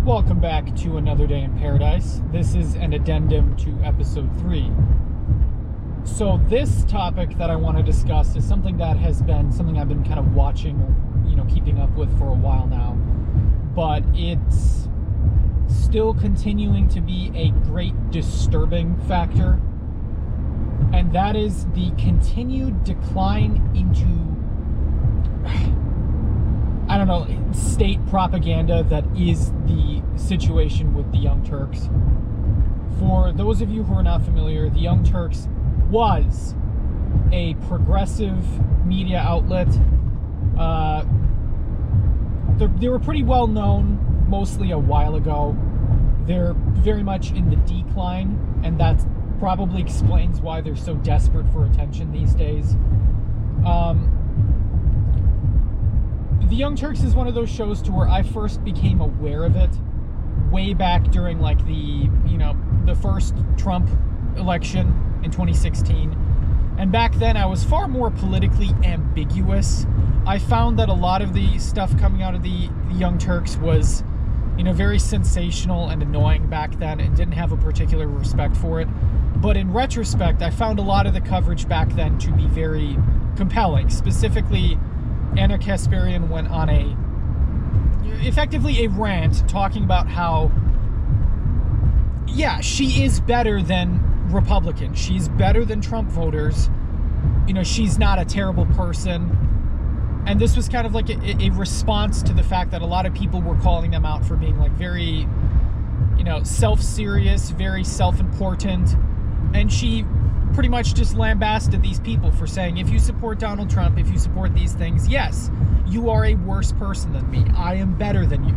Welcome back to Another Day in Paradise. This is an addendum to episode 3. So this topic that I want to discuss is something that has been something I've been kind of watching or, keeping up with for a while now. But it's still continuing to be a great disturbing factor. And that is the continued decline into state propaganda that is the situation with the Young Turks. For those of you who are not familiar, the Young Turks was a progressive media outlet. They were pretty well known mostly a while ago. They're very much in the decline, and that probably explains why they're so desperate for attention these days. The Young Turks is one of those shows to where I first became aware of it way back during the first Trump election in 2016. And back then I was far more politically ambiguous. I found that a lot of the stuff coming out of the Young Turks was, very sensational and annoying back then and didn't have a particular respect for it. But in retrospect, I found a lot of the coverage back then to be very compelling. Specifically, Anna Kasparian went on effectively a rant talking about how, she is better than Republicans. She's better than Trump voters. She's not a terrible person. And this was kind of like a response to the fact that a lot of people were calling them out for being very, self-serious, very self-important. And she pretty much just lambasted these people for saying, if you support Donald Trump, if you support these things, yes, you are a worse person than me. I am better than you.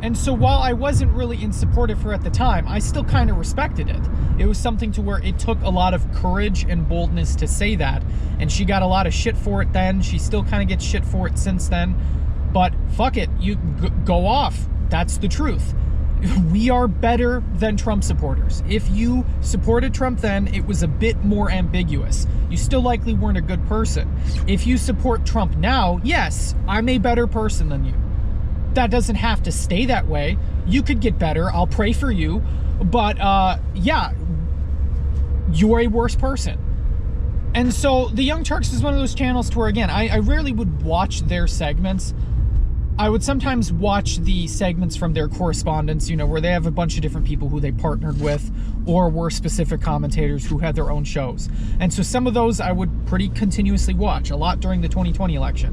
And so while I wasn't really in support of her at the time, I still kind of respected it. It was something to where it took a lot of courage and boldness to say that. And she got a lot of shit for it then. She still kind of gets shit for it since then. But fuck it, you go off. That's the truth. We are better than Trump supporters. If you supported Trump then, it was a bit more ambiguous. You still likely weren't a good person. If you support Trump now, yes, I'm a better person than you. That doesn't have to stay that way. You could get better. I'll pray for you. But, you're a worse person. And so the Young Turks is one of those channels to where, again, I rarely would watch their segments. I would sometimes watch the segments from their correspondents, where they have a bunch of different people who they partnered with or were specific commentators who had their own shows. And so some of those I would pretty continuously watch, a lot during the 2020 election.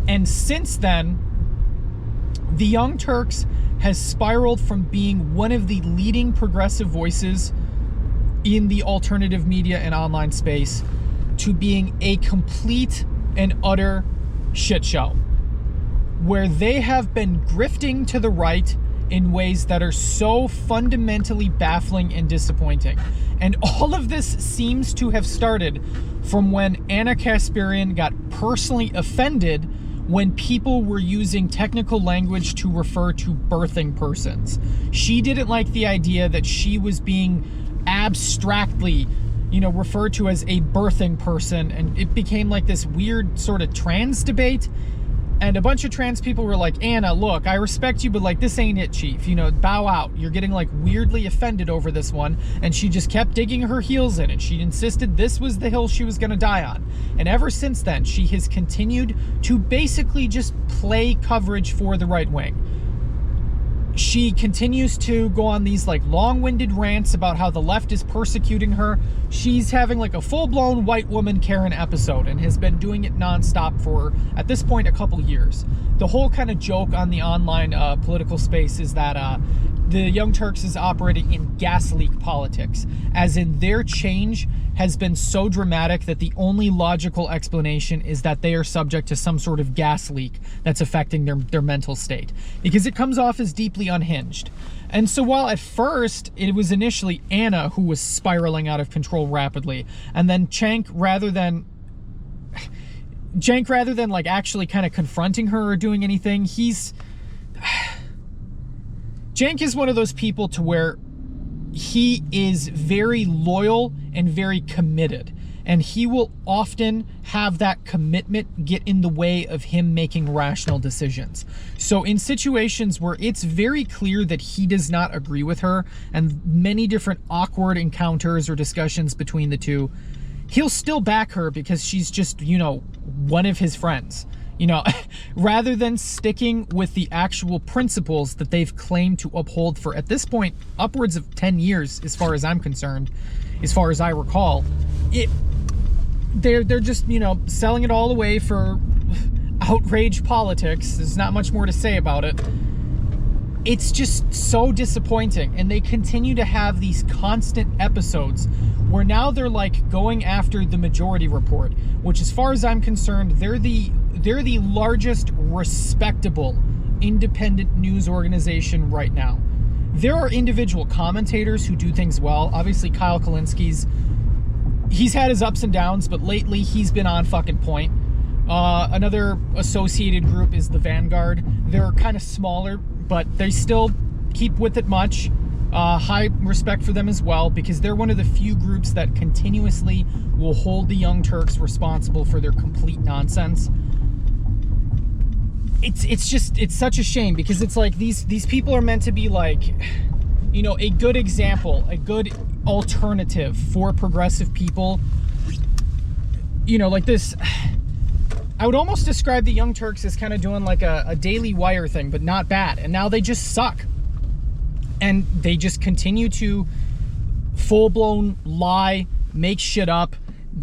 And since then, the Young Turks has spiraled from being one of the leading progressive voices in the alternative media and online space to being a complete and utter shit show, where they have been grifting to the right in ways that are so fundamentally baffling and disappointing. And all of this seems to have started from when Anna Kasparian got personally offended when people were using technical language to refer to birthing persons. She didn't like the idea that she was being abstractly, referred to as a birthing person, and it became like this weird sort of trans debate. And a bunch of trans people were like, Anna, look, I respect you, but this ain't it, chief. Bow out. You're getting weirdly offended over this one. And she just kept digging her heels in it. She insisted this was the hill she was going to die on. And ever since then, she has continued to basically just play coverage for the right wing. She continues to go on these long-winded rants about how the left is persecuting her. She's having a full-blown white woman Karen episode and has been doing it nonstop for, at this point, a couple years. The whole kind of joke on the online political space is that the Young Turks is operating in gas leak politics, as in their change has been so dramatic that the only logical explanation is that they are subject to some sort of gas leak that's affecting their mental state, because it comes off as deeply unhinged. And so while at first it was initially Anna who was spiraling out of control rapidly, and then Cenk, rather than actually kind of confronting her or doing anything, Cenk is one of those people to where he is very loyal and very committed. and he will often have that commitment get in the way of him making rational decisions. So in situations where it's very clear that he does not agree with her, and many different awkward encounters or discussions between the two, he'll still back her because she's just, you know, one of his friends. You know, rather than sticking with the actual principles that they've claimed to uphold for, at this point, upwards of 10 years, as far as I'm concerned, as far as I recall, they're just, you know, selling it all away for outrage politics. There's not much more to say about it. It's just so disappointing, and they continue to have these constant episodes where now they're like going after the Majority Report, which, as far as I'm concerned, they're the largest respectable independent news organization right now. There are individual commentators who do things well. Obviously, Kyle Kalinski's, he's had his ups and downs, but lately he's been on fucking point. Another associated group is the Vanguard. They're kind of smaller, but they still keep with it much. High respect for them as well, because they're one of the few groups that continuously will hold the Young Turks responsible for their complete nonsense. It's such a shame, because it's like these people are meant to be like, you know, a good example, a good alternative for progressive people. You know, like this, I would almost describe the Young Turks as kind of doing like a Daily Wire thing, but not bad. And now they just suck. And they just continue to full-blown lie, make shit up.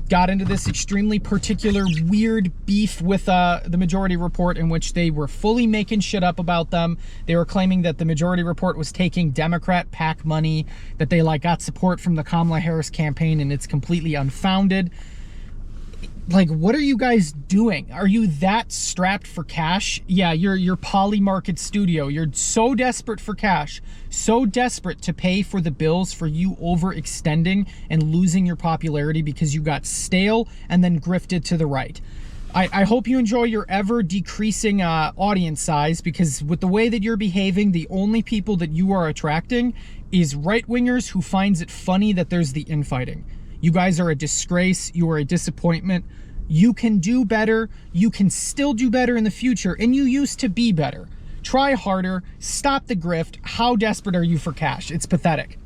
Got into this extremely particular weird beef with the Majority Report, in which they were fully making shit up about them. They were claiming that the Majority Report was taking Democrat PAC money, that they like got support from the Kamala Harris campaign, and it's completely unfounded. Like, what are you guys doing? Are you that strapped for cash? Yeah, you're Poly Market Studio. You're so desperate for cash, so desperate to pay for the bills for you overextending and losing your popularity because you got stale and then grifted to the right. I hope you enjoy your ever decreasing audience size, because with the way that you're behaving, the only people that you are attracting is right-wingers who finds it funny that there's the infighting. You guys are a disgrace. You are a disappointment. You can do better. You can still do better in the future, and you used to be better. Try harder. Stop the grift. How desperate are you for cash? It's pathetic.